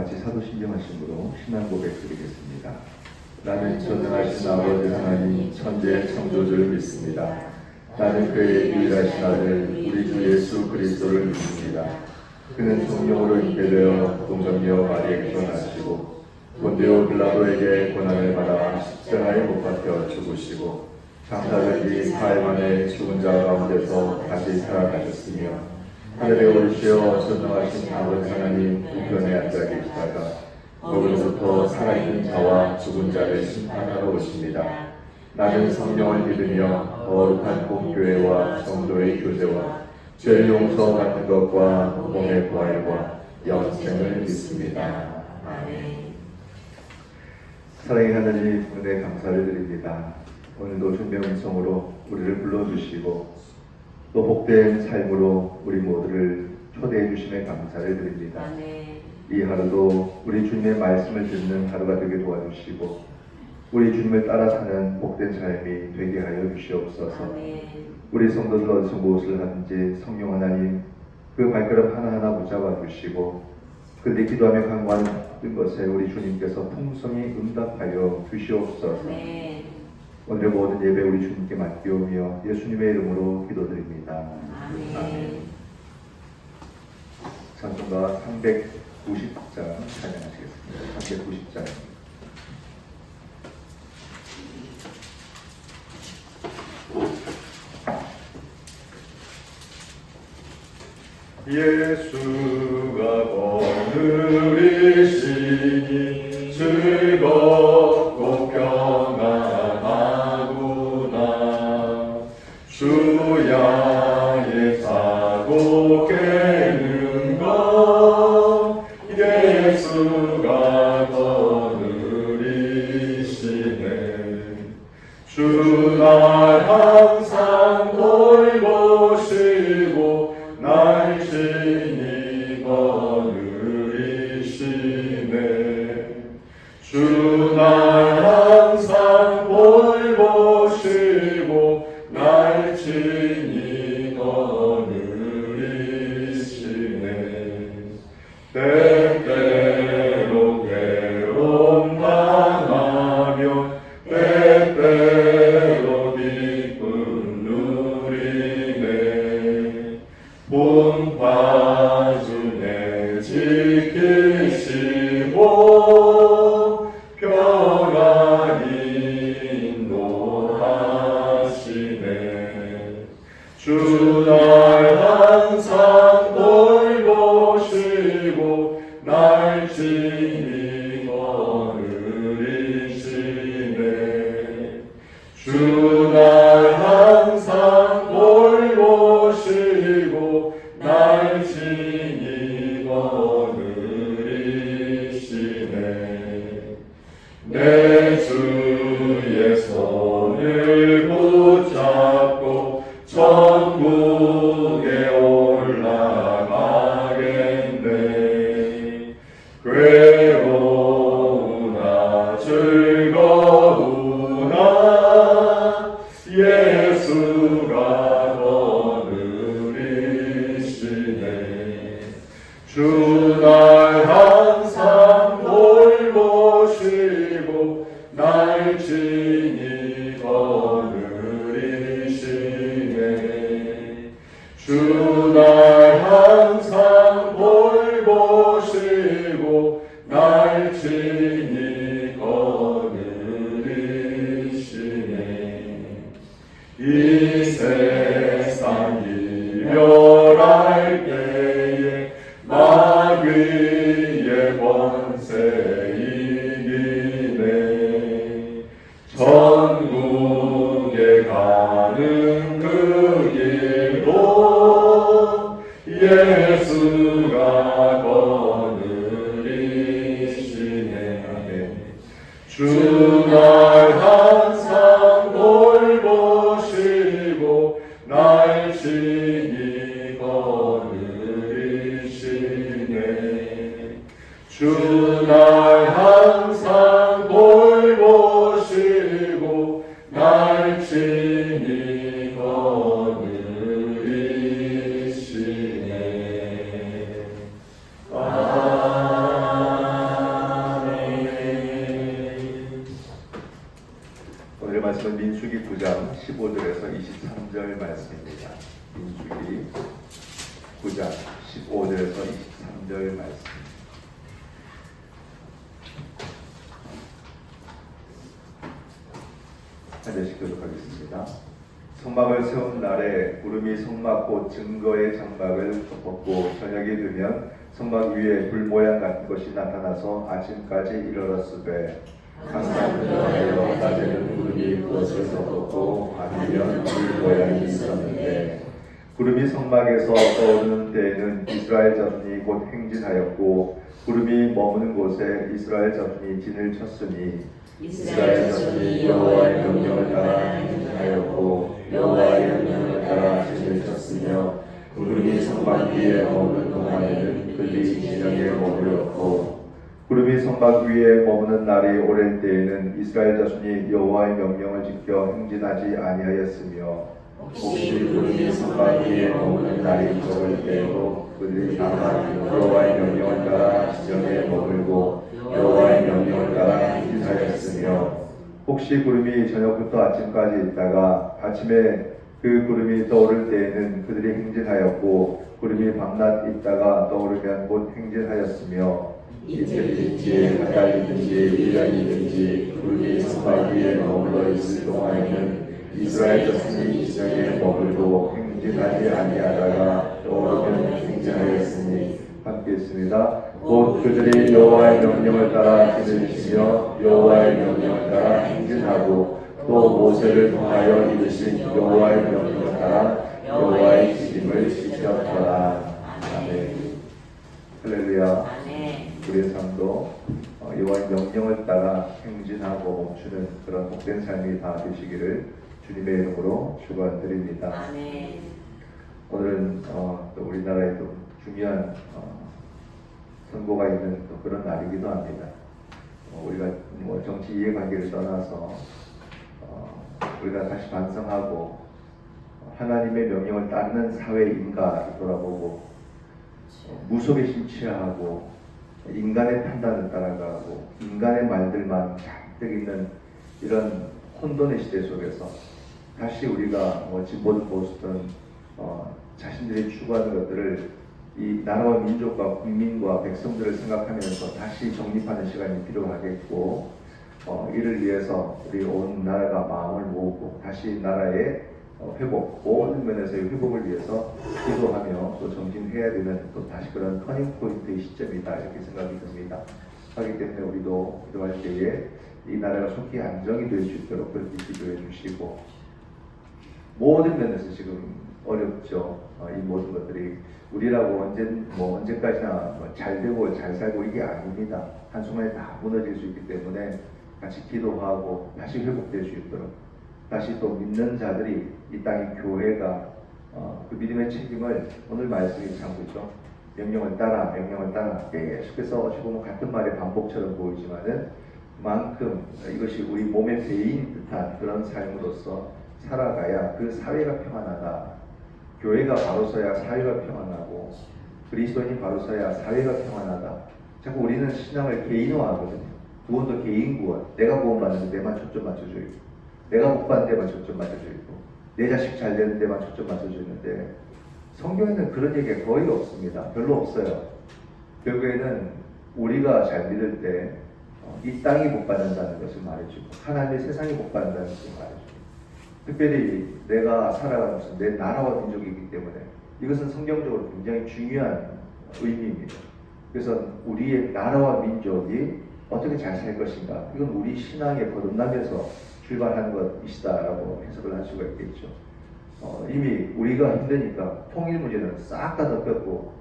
같이 사도신경 말씀으로 신앙 고백 드리겠습니다. 나는 전능하신 아버지 하나님 천지의 창조주를 믿습니다. 나는 그의 유일하신 아들 우리 주 예수 그리스도를 믿습니다. 그는 성령으로 잉태되어 동정녀 마리아에게서 나시고 본디오 빌라도에게 고난을 받아 십자가에 못 박혀 죽으시고 장사된 뒤 4일 만에 죽은 자 가운데서 다시 살아나셨으며 하늘에 오르시어 전능하신 아버지 하나님 우편에 앉아 계시다가 거기로부터 살아있는 자와 죽은 자를 심판하러 오십니다. 나는 성령을 믿으며 거룩한 공교회와 성도의 교제와 죄 용서 받는 것과 몸의 부활과 영생을 믿습니다. 아멘. 사랑의 하나님, 은혜 감사를 드립니다. 오늘도 주님의 음성으로 우리를 불러주시고 또 복된 삶으로 우리 모두를 초대해 주심에 감사를 드립니다. 이 하루도 우리 주님의 말씀을 듣는 하루가 되게 도와주시고 우리 주님을 따라 사는 복된 삶이 되게 하여 주시옵소서. 우리 성도들 어디서 무엇을 하는지 성령 하나님 그 발걸음 하나하나 붙잡아 주시고 그들이 기도하며 간구하는 모든 것에 우리 주님께서 풍성히 응답하여 주시옵소서. 오늘 모든 예배 우리 주님께 맡기오며 예수님의 이름으로 기도드립니다. 아멘. 찬송가 390장 찬양하시겠습니다. 390장. 예수가 거느리시니 즐겁고 평안하구나. 주야의 사고 깨는 것 예수가 거느리시네. 주 날 항상 돌보시고 날 친히 거느리시네. 주 날 항상 돌보시고 날 친히 거느리시네. 때때로 괴로움 당하며 때때로 기쁨 누리네. 본파주내 지키시고 평안히 인도하시네. 주 날 항상 돌보시고 날 친히 거느리시네. 주 날 항상 돌보시고 날 친히 거느리시네. 내 주의 손을 붙잡고 천국에 올라가겠네. 괴로우나 즐거우나 예수가 거느리시네. 주 날 항상 돌보시고 날 친히 거느리시네. 주 날 항상 돌보시고 날 친히 거느리시네. 이 세상 이별할 때에 마귀의 권세 이기네. 천국에 가는 그 길도 예수가 거느리시네. 주 날 항상 돌보시고 날 친히 거느리시네. 주 날 항상 돌보시고 날 친히 거느리시네. 아멘. 오늘의 말씀은 민수기 9장 15절에서 23절 말씀입니다. 민수기 9장 15절에서 23절 말씀. 한 절씩 교독하겠습니다. 성막을 세운 날에 구름이 성막 곧 증거의 장막을 덮었고 저녁이 되면 성막 위에 불 모양 같은 것이 나타나서 아침까지 이르렀으되 항상 그러하여 낮에는 구름이 그것을 덮었고 밤이면 불 모양이 있었는데 구름이 성막에서 떠오르는 때에는 이스라엘 자손이 곧 행진하였고 구름이 머무는 곳에 이스라엘 자손이 진을 쳤으니 이스라엘 자손이 여호와의 명령을 따라 행진하였고 여호와의 명령을 따라 진을 쳤으며 구름이 성막 위에 머무는 동안에는 그들이 진영에 머물렀고 구름이 성막 위에 머무는 날이 오랜 때에는 이스라엘 자손이 여호와의 명령을 지켜 행진하지 아니하였으며 혹시 구름이 성막 위에 머무는 날이 적을 때에도 그들이 다만 여호와의 명령을 따라 진영에 머물고 여호와의 명령을 따라 행진하였으며 혹시 구름이 저녁부터 아침까지 있다가 아침에 그 구름이 떠오를 때에는 그들이 행진하였고 구름이 밤낮 있다가 떠오르면 곧 행진하였으며 이틀이든지 한 달이든지 1년이든지 구름이 성막 위에 머물러 있을 동안에는 이스라엘 자손이 지정에 머물고 행진하지 아니하다가 떠오르면 행진하였으니 함께 있습니다. 곧 그들이 여호와의 명령을 따라 진을 치며 여호와의 명령을 따라 행진하고 또 모세를 통하여 이르신 여호와의 명령을 따라 여호와의 지킴을 지켰더라. 아멘. 할렐루야. 우리의 삶도 여호와의 명령을 따라 행진하고 멈추는 그런 복된 삶이 다 되시기를 주님의 이름으로 축원드립니다. 아멘. 오늘은 또 우리나라에 또 중요한 선거가 있는 또 그런 날이기도 합니다. 우리가 뭐 정치 이해관계를 떠나서 우리가 다시 반성하고 하나님의 명령을 따르는 사회인가 돌아보고 무속에 심취하고 인간의 판단을 따라가고 인간의 말들만 잔뜩 있는 이런 혼돈의 시대 속에서 다시 우리가 진보든 보수든 자신들이 추구하는 것들을 이 나라와 민족과 국민과 백성들을 생각하면서 다시 정립하는 시간이 필요하겠고 이를 위해서 우리 온 나라가 마음을 모으고 다시 나라의 회복, 모든 면에서의 회복을 위해서 기도하며 또 정진해야 되는 또 다시 그런 터닝포인트의 시점이다 이렇게 생각이 듭니다. 하기 때문에 우리도 기도할 때에 이 나라가 속히 안정이 될 수 있도록 그렇게 기도해 주시고 모든 면에서 지금 어렵죠. 이 모든 것들이 우리라고 언제까지나 잘 되고 잘 살고 이게 아닙니다. 한순간에 다 무너질 수 있기 때문에 같이 기도하고 다시 회복될 수 있도록 다시 또 믿는 자들이 이 땅의 교회가 그 믿음의 책임을 오늘 말씀이 참 그죠. 명령을 따라 계속해서 어찌 보면 같은 말의 반복처럼 보이지만은 그만큼 이것이 우리 몸의 배인 듯한 그런 삶으로서 살아가야 그 사회가 평안하다. 교회가 바로 서야 사회가 평안하고 그리스도인이 바로 서야 사회가 평안하다. 자꾸 우리는 신앙을 개인화하거든요. 구원도 개인 구원. 내가 구원받는 데만 초점 맞춰져 있고 내가 못 받는 데만 초점 맞춰져 있고 내 자식 잘 되는 데만 초점 맞춰져 있는데 성경에는 그런 얘기가 거의 없습니다. 별로 없어요. 결국에는 우리가 잘 믿을 때 이 땅이 못 받는다는 것을 말해주고 하나님의 세상이 못 받는다는 것을 말해주고 특별히 내가 살아가는 것은 내 나라와 민족이기 때문에 이것은 성경적으로 굉장히 중요한 의미입니다. 그래서 우리의 나라와 민족이 어떻게 잘 살 것인가 이건 우리 신앙의 거듭나면서 출발하는 것이다라고 해석을 할 수가 있겠죠. 이미 우리가 힘드니까 통일 문제는 싹 다 덮였고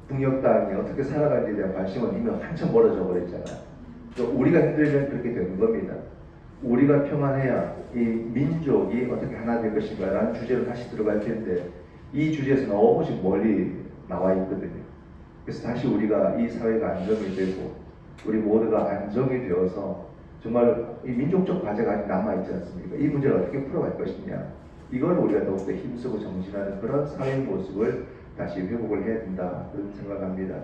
북녘 땅이 어떻게 살아가는지에 대한 관심은 이미 한참 멀어져 버렸잖아요. 우리가 힘들면 그렇게 되는 겁니다. 우리가 평안해야 이 민족이 어떻게 하나 될 것인가 라는 주제로 다시 들어갈 텐데 이 주제에서 너무 멀리 나와 있거든요. 그래서 다시 우리가 이 사회가 안정이 되고 우리 모두가 안정이 되어서 정말 이 민족적 과제가 아직 남아있지 않습니까? 이 문제를 어떻게 풀어갈 것이냐 이걸 우리가 더욱더 힘쓰고 정진하는 그런 사회의 모습을 다시 회복을 해야 된다 그런 생각합니다.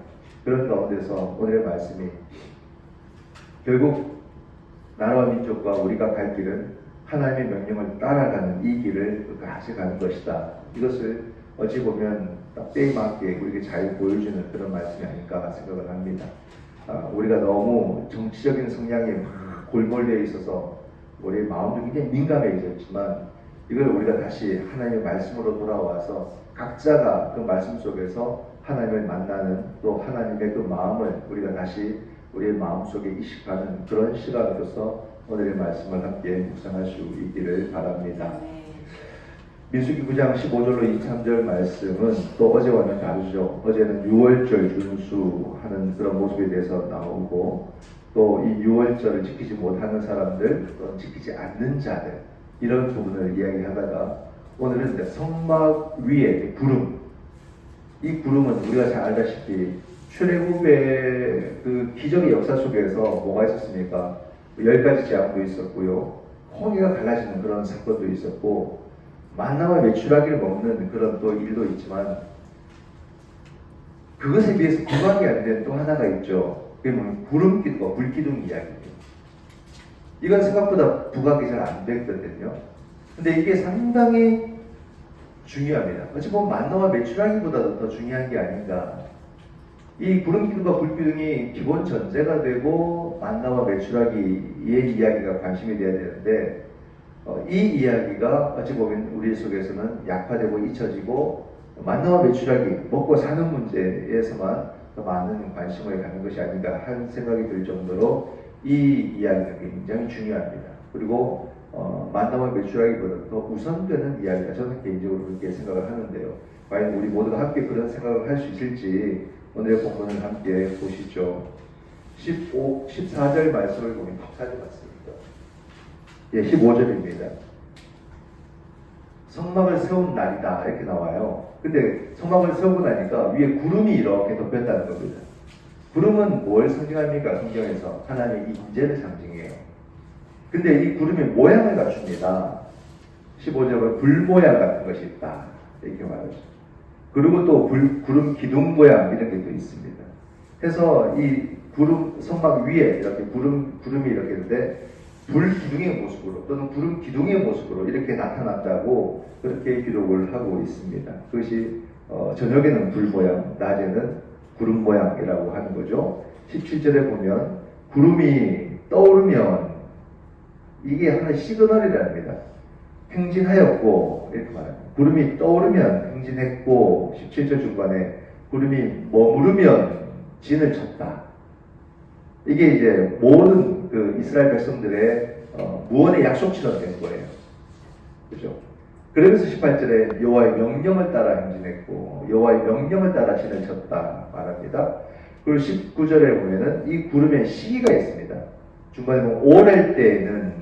그런 가운데서 오늘의 말씀이 결국 나라와 민족과 우리가 갈 길은 하나님의 명령을 따라가는 이 길을 끝까지 가는 것이다. 이것을 어찌 보면 딱 때에 맞게 우리에게 잘 보여주는 그런 말씀이 아닐까 생각을 합니다. 우리가 너무 정치적인 성향에 막 골몰되어 있어서 우리의 마음도 굉장히 민감해졌지만 이걸 우리가 다시 하나님의 말씀으로 돌아와서 각자가 그 말씀 속에서 하나님을 만나는 또 하나님의 그 마음을 우리가 다시 우리의 마음속에 이식하는 그런 시간으로서 오늘의 말씀을 함께 묵상할 수 있기를 바랍니다. 민수기 9장 15절로 23절 말씀은 또 어제와는 다르죠. 어제는 6월절 준수하는 그런 모습에 대해서 나오고 또 이 6월절을 지키지 못하는 사람들 또는 지키지 않는 자들 이런 부분을 이야기하다가 오늘은 성막 위에 구름, 이 구름은 우리가 잘 알다시피 출애굽의 그 기적의 역사 속에서 뭐가 있었습니까? 10가지 재앙도 있었고요. 홍해가 갈라지는 그런 사건도 있었고 만나와 메추라기를 먹는 그런 또 일도 있지만 그것에 비해서 부각이 안 된 또 하나가 있죠. 그게 뭐냐면 구름기둥과 불기둥 이야기입니다. 이건 생각보다 부각이 잘 안 됐거든요. 근데 이게 상당히 중요합니다. 어찌 보면 만나와 메추라기보다도 더 중요한 게 아닌가. 이 구름기둥과 불기둥이 기본 전제가 되고 만나와 메추라기의 이야기가 관심이 돼야 되는데 이 이야기가 어찌 보면 우리 속에서는 약화되고 잊혀지고 만나와 메추라기 먹고 사는 문제에서만 더 많은 관심을 갖는 것이 아닌가 하는 생각이 들 정도로 이 이야기가 굉장히 중요합니다. 그리고 만나와 메추라기보다 더 우선되는 이야기가 저는 개인적으로 그렇게 생각을 하는데요. 과연 우리 모두가 함께 그런 생각을 할 수 있을지 오늘의 본문을 함께 보시죠. 14절 말씀을 보면 14절 맞습니다. 예, 15절입니다. 성막을 세운 날이다 이렇게 나와요. 근데 성막을 세우고 나니까 위에 구름이 이렇게 덮였다는 겁니다. 구름은 뭘 상징합니까? 성경에서 하나님의 임재를 상징해요. 근데 이 구름이 모양을 갖춥니다. 15절은 불 모양 같은 것이 있다 이렇게 말하죠. 그리고 또 구름 기둥 모양 이런 게 또 있습니다. 그래서 이 구름 성막 위에 이렇게 구름이 이렇게 있는데 불 기둥의 모습으로 또는 구름 기둥의 모습으로 이렇게 나타난다고 그렇게 기록을 하고 있습니다. 그것이 저녁에는 불 모양, 낮에는 구름 모양이라고 하는 거죠. 17절에 보면 구름이 떠오르면 이게 하나의 시그널이랍니다. 행진하였고 이렇게 말합니다. 구름이 떠오르면 행진했고 17절 중반에 구름이 머무르면 진을 쳤다. 이게 이제 모든 그 이스라엘 백성들의 무언의 약속처럼 된 거예요. 그죠? 그러면서 18절에 여호와의 명령을 따라 행진했고 여호와의 명령을 따라 진을 쳤다 말합니다. 그리고 19절에 보면은 이 구름에 시기가 있습니다. 중간에 보면 오를 때에는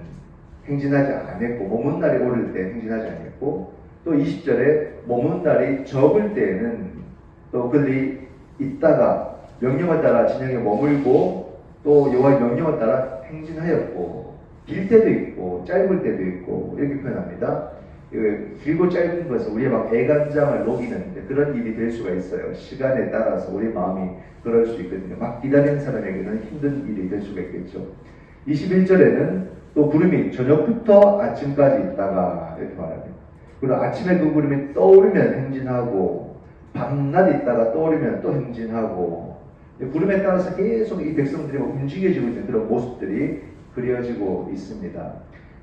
행진하지 않았고 머문 날이 오를 때 행진하지 않았고 또 20절에 머문 날이 적을 때에는 또 그들이 있다가 명령을 따라 진영에 머물고 또 여호와의 명령을 따라 행진하였고 길 때도 있고 짧을 때도 있고 이렇게 표현합니다. 길고 짧은 것은 우리의 막 애간장을 녹이는 그런 일이 될 수가 있어요. 시간에 따라서 우리 마음이 그럴 수 있거든요. 막 기다리는 사람에게는 힘든 일이 될 수가 있겠죠. 21절에는 또 구름이 저녁부터 아침까지 있다가 이렇게 말합니다. 그리고 아침에 그 구름이 떠오르면 행진하고 밤낮 있다가 떠오르면 또 행진하고 구름에 따라서 계속 이 백성들이 움직여지고 있는 그런 모습들이 그려지고 있습니다.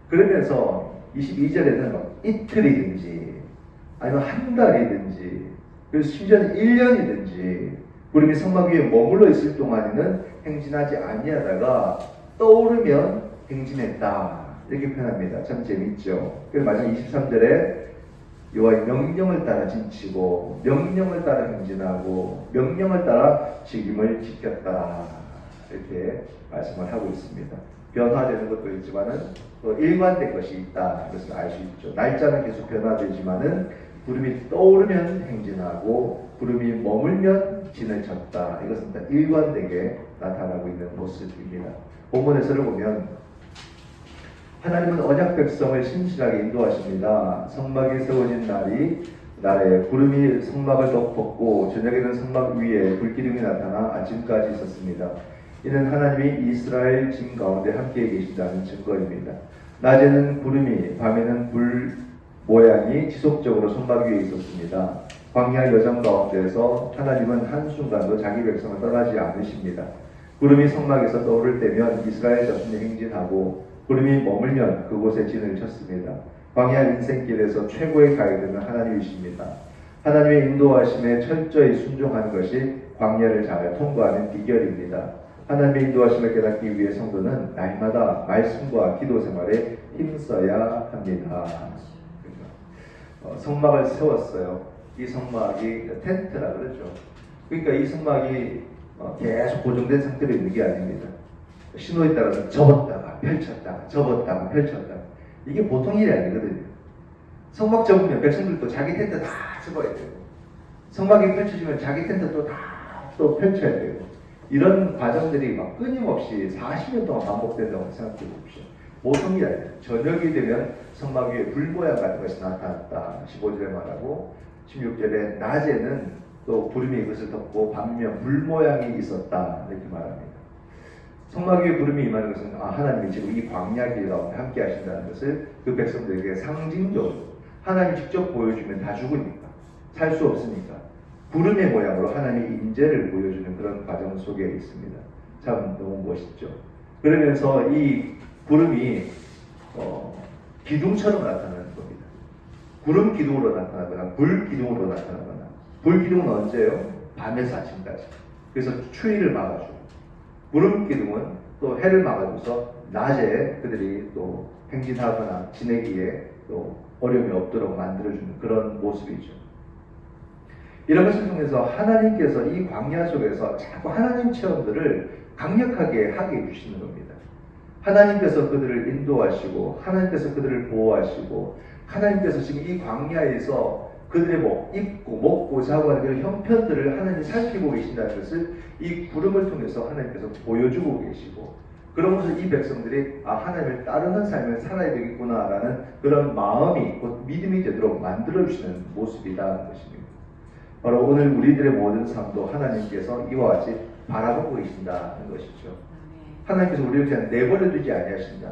그러면서 22절에는 이틀이든지 아니면 한 달이든지 그래서 심지어는 1년이든지 구름이 성막 위에 머물러 있을 동안에는 행진하지 아니하다가 떠오르면 행진했다 이렇게 표현합니다. 참 재밌죠. 그래서 마지막 23절에 여호와의 명령을 따라 진치고 명령을 따라 행진하고 명령을 따라 직임을 지켰다 이렇게 말씀을 하고 있습니다. 변화되는 것도 있지만은 또 일관된 것이 있다 이것을 알 수 있죠. 날짜는 계속 변화되지만은 구름이 떠오르면 행진하고 구름이 머물면 진을 쳤다. 이것은 다 일관되게 나타나고 있는 모습입니다. 본문에서를 보면 하나님은 언약 백성을 신실하게 인도하십니다. 성막이 세워진 날에 구름이 성막을 덮었고 저녁에는 성막 위에 불기둥이 나타나 아침까지 있었습니다. 이는 하나님이 이스라엘 짐 가운데 함께 계신다는 증거입니다. 낮에는 구름이, 밤에는 불 모양이 지속적으로 손바닥 위에 있었습니다. 광야 여정 가운데서 하나님은 한순간도 자기 백성을 떠나지 않으십니다. 구름이 성막에서 떠오를 때면 이스라엘 자손이 행진하고 구름이 머물면 그곳에 진을 쳤습니다. 광야 인생길에서 최고의 가이드는 하나님이십니다. 하나님의 인도하심에 철저히 순종하는 것이 광야를 잘 통과하는 비결입니다. 하나님의 인도하심을 깨닫기 위해 성도는 날마다 말씀과 기도 생활에 힘써야 합니다. 성막을 세웠어요. 이 성막이 텐트라 그러죠. 그러니까 이 성막이 계속 고정된 상태로 있는 게 아닙니다. 신호에 따라서 접었다가 펼쳤다가 접었다가 펼쳤다가 이게 보통 일이 아니거든요. 성막 접으면 백성들도 자기 텐트 다 접어야 되고 성막이 펼쳐지면 자기 텐트 또 다 또 펼쳐야 되고 이런 과정들이 막 끊임없이 40년 동안 반복된다고 생각해 봅시다. 보통 일이 아니에요. 저녁이 되면 성막 위에 불 모양 같은 것이 나타났다. 15절에 말하고 16절에 낮에는 또 구름이 이것을 덮고 밤이면 불 모양이 있었다. 이렇게 말합니다. 성막 위에 구름이 임하는 것은 하나님이 지금 이 광야 길 가운데 함께 하신다는 것을 그 백성들에게 상징적으로 하나님이 직접 보여주면 다 죽으니까 살 수 없으니까 구름의 모양으로 하나님의 인재를 보여주는 그런 과정 속에 있습니다. 참 너무 멋있죠. 그러면서 이 구름이 기둥처럼 나타나는 겁니다. 구름 기둥으로 나타나거나 불 기둥으로 나타나거나 불 기둥은 언제요? 밤에서 아침까지. 그래서 추위를 막아주고 구름 기둥은 또 해를 막아줘서 낮에 그들이 또 행진하거나 지내기에 또 어려움이 없도록 만들어주는 그런 모습이죠. 이런 것을 통해서 하나님께서 이 광야 속에서 자꾸 하나님 체험들을 강력하게 하게 해주시는 겁니다. 하나님께서 그들을 인도하시고 하나님께서 그들을 보호하시고 하나님께서 지금 이 광야에서 그들의 입고 먹고 자고 하는 그런 형편들을 하나님이 살피고 계신다는 것을 이 구름을 통해서 하나님께서 보여주고 계시고 그러면서 이 백성들이 하나님을 따르는 삶을 살아야 되겠구나라는 그런 마음이 곧 믿음이 되도록 만들어주시는 모습이라는 것입니다. 바로 오늘 우리들의 모든 삶도 하나님께서 이와 같이 바라보고 계신다는 것이죠. 하나님께서 우리를 그냥 내버려 두지 아니하신다.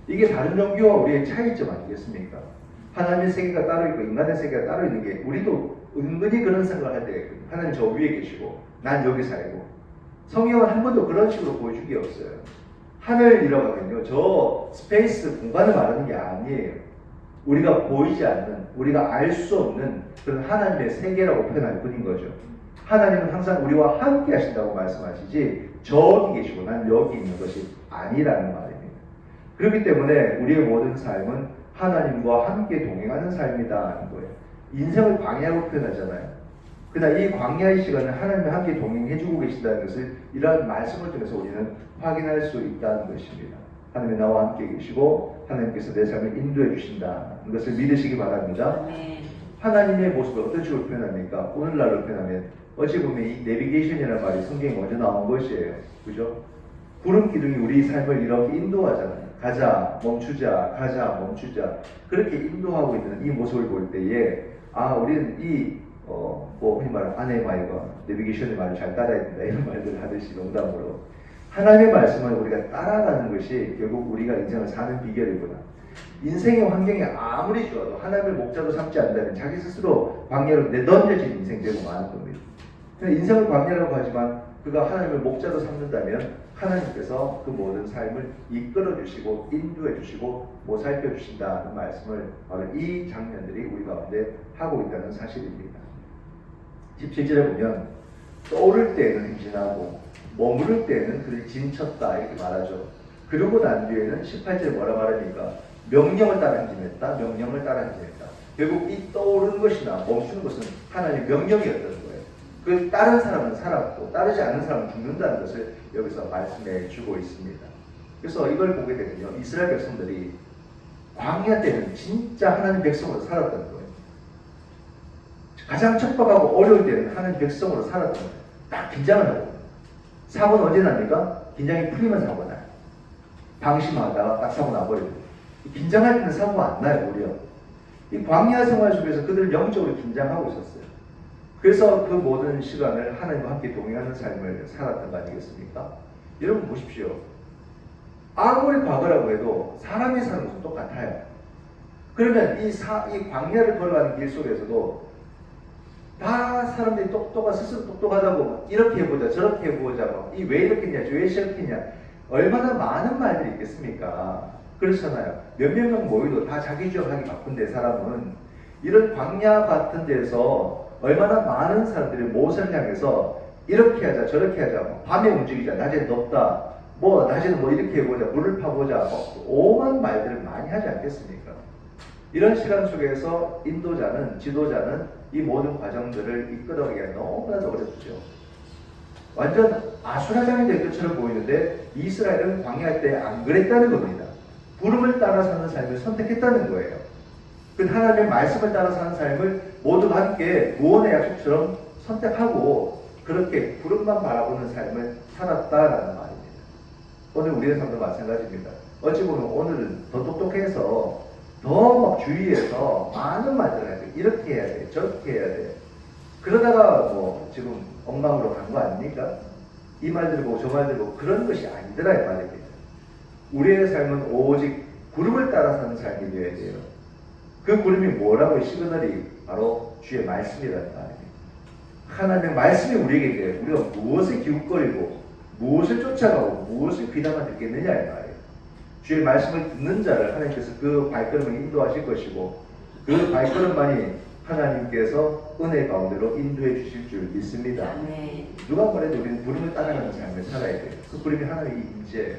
이게 다른 종교와 우리의 차이점 아니겠습니까? 하나님의 세계가 따로 있고 인간의 세계가 따로 있는 게 우리도 은근히 그런 생각을 할 때 하나님 저 위에 계시고 난 여기 살고 성경은 한 번도 그런 식으로 보여준 게 없어요. 하늘이라고 하면요 저 스페이스 공간을 말하는 게 아니에요. 우리가 보이지 않는 우리가 알 수 없는 그런 하나님의 세계라고 표현할 뿐인 거죠. 하나님은 항상 우리와 함께 하신다고 말씀하시지 저기 계시고 난 여기 있는 것이 아니라는 말입니다. 그렇기 때문에 우리의 모든 삶은 하나님과 함께 동행하는 삶이다는 거예요. 인생을 광야로 표현하잖아요. 그러나 이 광야의 시간을 하나님과 함께 동행해주고 계신다는 것을 이러한 말씀을 통해서 우리는 확인할 수 있다는 것입니다. 하나님이 나와 함께 계시고 하나님께서 내 삶을 인도해 주신다는 것을 믿으시기 바랍니다. 하나님의 모습을 어떤 식으로 표현합니까? 오늘날로 표현하면 어찌 보면 이 내비게이션이라는 말이 성경에 먼저 나온 것이에요. 그죠? 구름 기둥이 우리 삶을 이렇게 인도하잖아요. 가자, 멈추자, 가자, 멈추자. 그렇게 인도하고 있는 이 모습을 볼 때에 우리는 이 흔히 말하는 아내의 말과 내비게이션의 말을 잘 따라야 된다 이런 말들을 하듯이 농담으로 하나님의 말씀을 우리가 따라가는 것이 결국 우리가 인생을 사는 비결이구나. 인생의 환경이 아무리 좋아도 하나님을 목자로 삼지 않는다면 자기 스스로 광야로 내던져진 인생 되고 마는 겁니다. 인생을 광야라고 하지만 그가 하나님을 목자로 삼는다면 하나님께서 그 모든 삶을 이끌어 주시고 인도해 주시고 보살펴 주신다는 말씀을 바로 이 장면들이 우리 가운데 하고 있다는 사실입니다. 17절에 보면 떠오를 때에는 행진하고 머무를 때에는 그들이 진쳤다 이렇게 말하죠. 그러고 난 뒤에는 18절에 뭐라 말합니까? 명령을 따라 행진했다. 명령을 따라 행진했다. 결국 이 떠오르는 것이나 멈추는 것은 하나님의 명령이었던 거예요. 그 다른 사람은 살았고 따르지 않는 사람은 죽는다는 것을 여기서 말씀해 주고 있습니다. 그래서 이걸 보게 되면요. 이스라엘 백성들이 광야 때는 진짜 하나님 백성으로 살았던 거예요. 가장 척박하고 어려울 때는 하나님 백성으로 살았던 거예요. 딱 긴장을 하고 사고는 언제 납니까? 긴장이 풀리면 사고 나요. 방심하다가 딱 사고 나버려요. 긴장할 때는 사고가 안 나요. 오히려 이 광야 생활 속에서 그들은 영적으로 긴장하고 있었어요. 그래서 그 모든 시간을 하나님과 함께 동행하는 삶을 살았던 거 아니겠습니까? 여러분 보십시오. 아무리 과거라고 해도 사람이 사는 것은 똑같아요. 그러면 이 광야를 걸어가는 길 속에서도 다 사람들이 스스로 똑똑하다고 이렇게 해보자 저렇게 해보자 왜 이렇게 했냐 왜 저렇게 했냐 얼마나 많은 말들이 있겠습니까? 그렇잖아요. 몇몇 명 모여도 다 자기 주장하기 바쁜데 사람은 이런 광야 같은 데서 얼마나 많은 사람들이 모세를 향해서 이렇게 하자 저렇게 하자 밤에 움직이자 낮에 덥다 낮에는 이렇게 해보자 물을 파보자 오만 말들을 많이 하지 않겠습니까? 이런 시간 속에서 인도자는 지도자는 이 모든 과정들을 이끌어가기가 너무나도 어렵죠. 완전 아수라장이 될 것처럼 보이는데 이스라엘은 광야할 때 안 그랬다는 겁니다. 부름을 따라 사는 삶을 선택했다는 거예요. 그 하나님의 말씀을 따라 사는 삶을 모두가 함께 구원의 약속처럼 선택하고 그렇게 부름만 바라보는 삶을 살았다라는 말입니다. 오늘 우리의 삶도 마찬가지입니다. 어찌 보면 오늘은 더 똑똑해서 더 주위에서 많은 말들을 해야 돼. 이렇게 해야 돼. 저렇게 해야 돼. 그러다가 지금 엉망으로 간 거 아닙니까? 이 말들 보고 저 말들 보고 그런 것이 아니더라 이 말입니다. 우리의 삶은 오직 구름을 따라 사는 삶이 되어야 돼요. 그 구름이 뭐라고 시그널이 바로 주의 말씀이라는 말입니다. 하나님의 말씀이 우리에게 돼요. 우리가 무엇을 기웃거리고 무엇을 쫓아가고 무엇을 귀담아 듣겠느냐 이 말이에요. 주의 말씀을 듣는 자를 하나님께서 그 발걸음을 인도하실 것이고 그 발걸음만이 하나님께서 은혜 가운데로 인도해 주실 줄 믿습니다. 누가 뭐래도 우리는 부름을 따라가는 삶을 살아야 돼요. 그 부름이 하나님의 임재,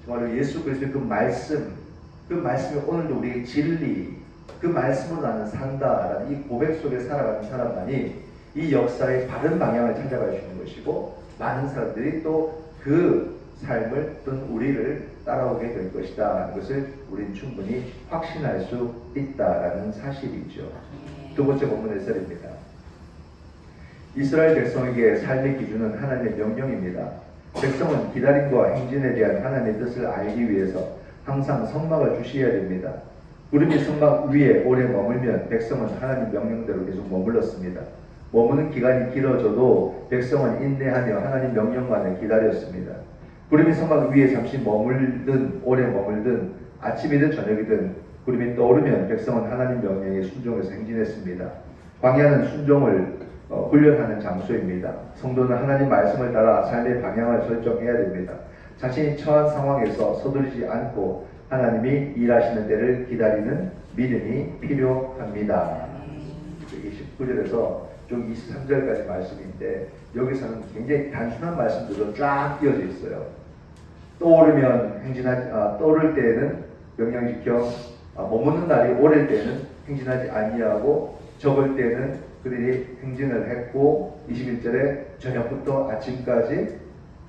정말로 예수 그리스도의 그 말씀이 오늘도 우리의 진리, 그 말씀으로 나는 산다라는 이 고백 속에 살아가는 사람만이 이 역사의 바른 방향을 찾아갈 수 있는 것이고 많은 사람들이 또 그 삶을 또는 우리를 따라오게 될 것이다. 그것을 우리는 충분히 확신할 수 있다라는 사실이죠. 두 번째 본문 해설입니다. 이스라엘 백성에게 삶의 기준은 하나님의 명령입니다. 백성은 기다림과 행진에 대한 하나님의 뜻을 알기 위해서 항상 성막을 주시해야 됩니다. 구름이 성막 위에 오래 머물면 백성은 하나님 명령대로 계속 머물렀습니다. 머무는 기간이 길어져도 백성은 인내하며 하나님 명령만을 기다렸습니다. 구름이 성막 위에 잠시 머물든 오래 머물든 아침이든 저녁이든 구름이 떠오르면 백성은 하나님 명령에 순종해서 행진했습니다. 광야는 순종을 훈련하는 장소입니다. 성도는 하나님 말씀을 따라 삶의 방향을 설정해야 됩니다. 자신이 처한 상황에서 서두르지 않고 하나님이 일하시는 때를 기다리는 믿음이 필요합니다. 19절에서 좀 23절까지 말씀인데 여기서는 굉장히 단순한 말씀들로 쫙 띄어져 있어요. 떠오르면 떠오를 때에는 명령 지켜 머무는 날이 오를 때는 행진하지 아니하고 적을 때는 그들이 행진을 했고 21절에 저녁부터 아침까지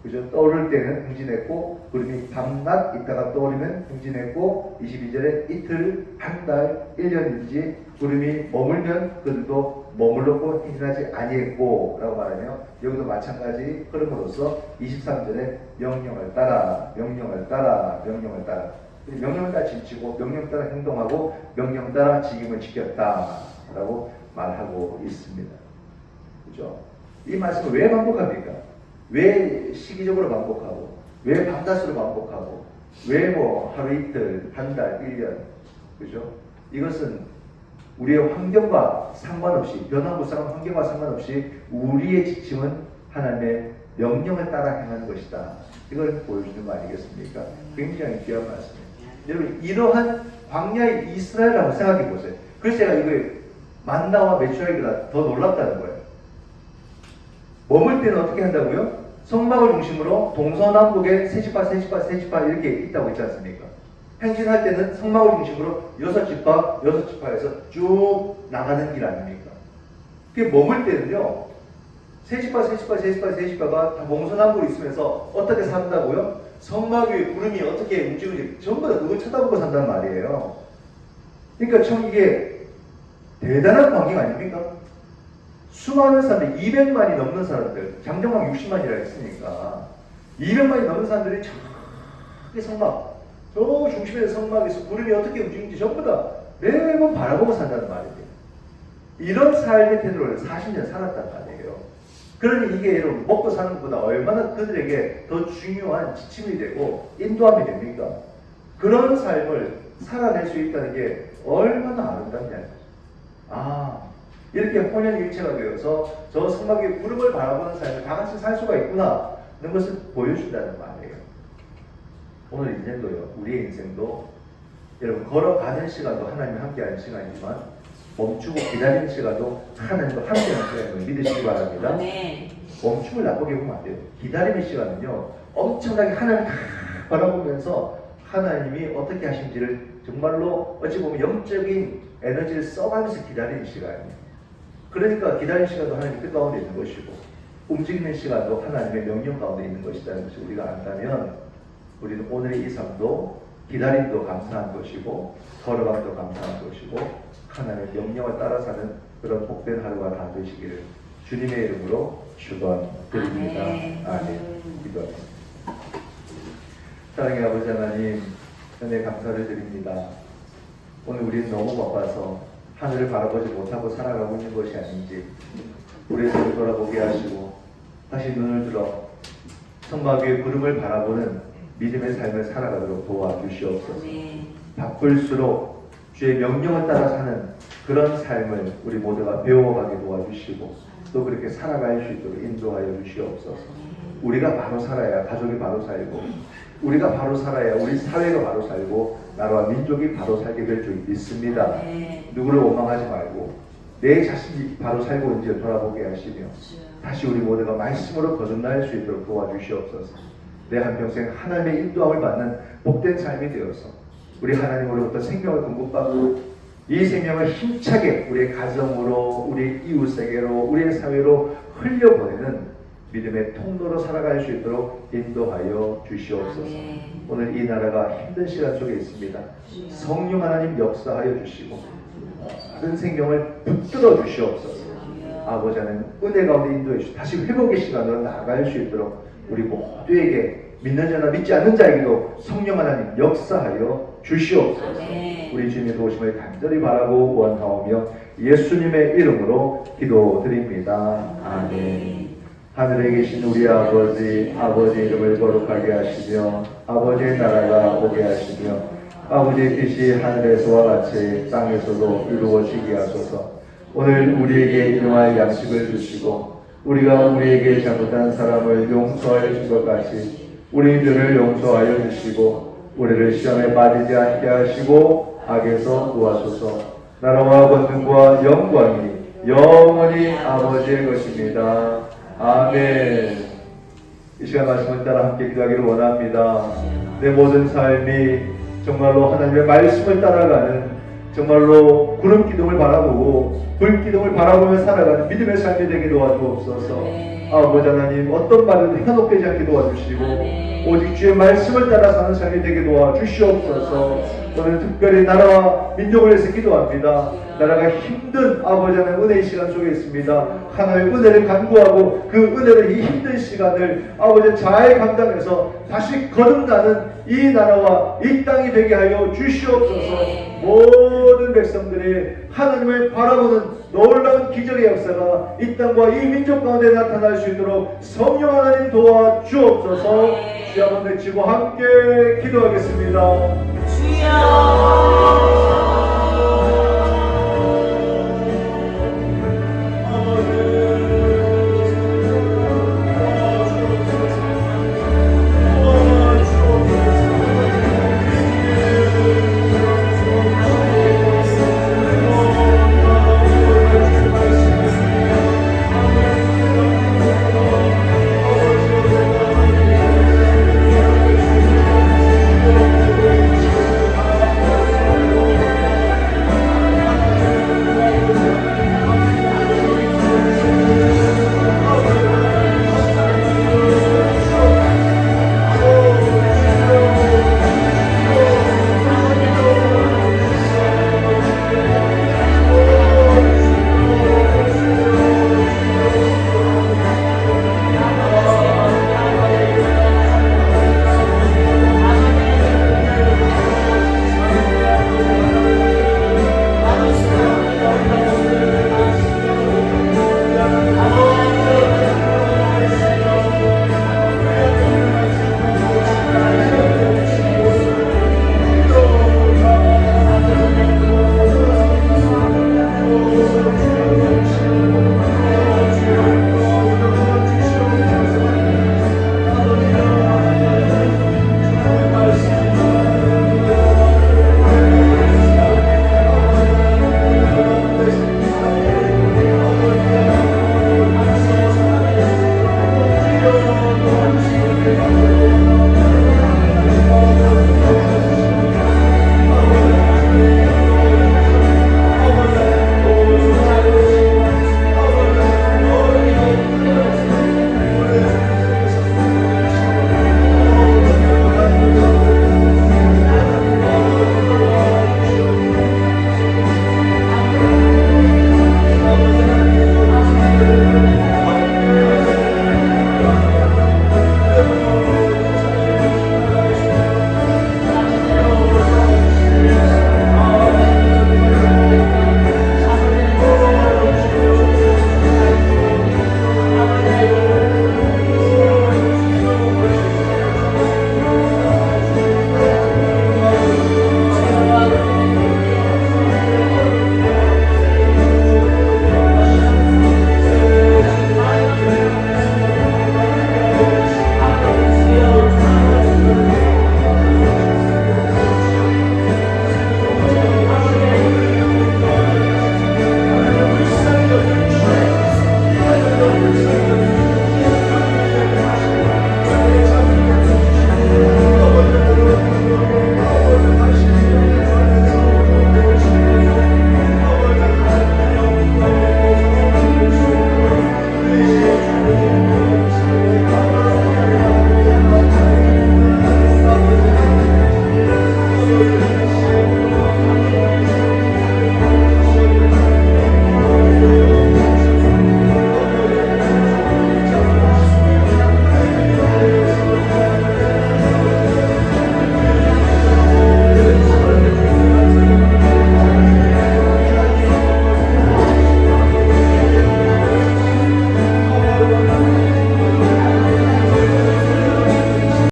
그죠? 떠오를 때는 행진했고 구름이 밤낮 있다가 떠오르면 행진했고 22절에 이틀, 한 달, 1년인지 구름이 머물면 그들도 머물렀고 행진하지 아니했고 라고 말하며 여기도 마찬가지 흐름으로서 23절에 명령을 따라 명령을 따라 명령을 따라 지키고 명령 따라 행동하고 명령 따라 직임을 지켰다 라고 말하고 있습니다. 그죠? 이 말씀을 왜 반복합니까? 왜 시기적으로 반복하고 왜 밤낮으로 반복하고 왜 하루 이틀, 한 달, 1년 그죠? 이것은 우리의 환경과 상관없이 변화무쌍한 환경과 상관없이 우리의 지침은 하나님의 명령을 따라 행하는 것이다. 이걸 보여주는 거 아니겠습니까? 굉장히 귀한 말씀이에요. 여러분 이러한 광야의 이스라엘이라고 생각해 보세요. 그래서 제가 이거 만나와 메추라기가 더 놀랍다는 거예요. 머물 때는 어떻게 한다고요? 성막을 중심으로 동서남북에 세지파 이렇게 있다고 있지 않습니까? 행진할 때는 성막을 중심으로 6지파에서 쭉 나가는 길 아닙니까? 그게 머물 때는요, 세지파가 다 동서남북으로 있으면서 어떻게 산다고요? 성막 위에 구름이 어떻게 움직이는지 전부 다 그걸 쳐다보고 산단 말이에요. 그러니까 참 이게 대단한 광경 아닙니까? 수많은 사람들, 200만이 넘는 사람들, 장정막 60만이라 했으니까 200만이 넘는 사람들이 저기 성막, 저 중심에서 성막에서 구름이 어떻게 움직이는지 전부 다 매번 바라보고 산다는 말이에요. 이런 삶의 태도를 40년 살았단 말이에요. 그러니 이게 여러분 먹고 사는 것보다 얼마나 그들에게 더 중요한 지침이 되고 인도함이 됩니까? 그런 삶을 살아낼 수 있다는 게 얼마나 아름답냐. 이렇게 혼연일체가 되어서 저 성막의 구름을 바라보는 삶을 다 같이 살 수가 있구나 하는 것을 보여준다는 말이에요. 오늘 인생도요, 우리의 인생도 여러분 걸어가는 시간도 하나님과 함께하는 시간이지만 멈추고 기다리는 시간도 하나님과 함께하는 시간임을 믿으시기 바랍니다. 네. 멈춤을 나쁘게 보면 안 돼요. 기다리는 시간은요, 엄청나게 하나님을 바라보면서 하나님이 어떻게 하신지를 정말로 어찌 보면 영적인 에너지를 써가면서 기다리는 시간이에요. 그러니까 기다리는 시간도 하나님의 뜻 가운데 있는 것이고 움직이는 시간도 하나님의 명령 가운데 있는 것이라는 것을 우리가 안다면 우리는 오늘의 이 삶도 기다림도 감사한 것이고 걸어감도 감사한 것이고 하나님의 명령을 따라 사는 그런 복된 하루가 다 되시기를 주님의 이름으로 축원드립니다. 아멘. 기도합니다. 사랑의 아버지 하나님, 은혜 감사를 드립니다. 오늘 우리는 너무 바빠서 하늘을 바라보지 못하고 살아가고 있는 것이 아닌지 우리의 눈을 돌아보게 하시고 다시 눈을 들어 성막 위의 구름을 바라보는 믿음의 삶을 살아가도록 도와주시옵소서. 바쁠수록 주의 명령을 따라 사는 그런 삶을 우리 모두가 배워가게 도와주시고 또 그렇게 살아갈 수 있도록 인도하여 주시옵소서. 우리가 바로 살아야 가족이 바로 살고 우리가 바로 살아야 우리 사회가 바로 살고 나라와 민족이 바로 살게 될 줄 믿습니다. 누구를 원망하지 말고 내 자신이 바로 살고 있는지 돌아보게 하시며 다시 우리 모두가 말씀으로 거듭날 수 있도록 도와주시옵소서. 내 한평생 하나님의 인도함을 받는 복된 삶이 되어서 우리 하나님으로부터 생명을 공급받고 이 생명을 힘차게 우리의 가정으로 우리 이웃세계로 우리의 사회로 흘려보내는 믿음의 통로로 살아갈 수 있도록 인도하여 주시옵소서. 오늘 이 나라가 힘든 시간 속에 있습니다. 성령 하나님 역사하여 주시고 모든 생명을 붙들어 주시옵소서. 아버지 하나님 은혜 가운데 인도해 주시고 다시 회복의 시간으로 나아갈 수 있도록 우리 모두에게 믿는 자나 믿지 않는 자에게도 성령 하나님 역사하여 주시옵소서. 우리 주님의 도우심을 간절히 바라고 원하오며 예수님의 이름으로 기도드립니다. 아멘. 하늘에 계신 우리 아버지, 아버지의 이름을 거룩하게 하시며 아버지의 나라가 오게 하시며 아버지의 뜻이 하늘에서와 같이 땅에서도 이루어지게 하소서. 오늘 우리에게 일용할 양식을 주시고 우리가 우리에게 잘못한 사람을 용서하여 준 것 같이 우리들을 용서하여 주시고 우리를 시험에 빠지지 않게 하시고 악에서 구하소서. 나라와 권능과 영광이 영원히 아버지의 것입니다. 아멘. 이 시간 말씀을 따라 함께 기도하기를 원합니다. 내 모든 삶이 정말로 하나님의 말씀을 따라가는 정말로 구름 기둥을 바라보고 불 기둥을 바라보며 살아가는 믿음의 삶이 되게 도와주옵소서. 아버지 하나님 어떤 말을 현혹되지 않게 도와주시고 오직 주의 말씀을 따라 사는 삶이 되게 도와주시옵소서. 오늘 특별히 나라와 민족을 위해서 기도합니다. 나라가 힘든 아버지 하나님 은혜의 시간 속에 있습니다. 하나님의 은혜를 간구하고 그 은혜를 이 힘든 시간을 아버지 잘 감당해서 다시 거듭나는 이 나라와 이 땅이 되게 하여 주시옵소서. 모든 백성들이 하나님을 바라보는 놀라운 기적의 역사가 이 땅과 이 민족 가운데 나타날 수 있도록 성령 하나님 도와주옵소서. 주여 한번 외치고 함께 기도하겠습니다. 주여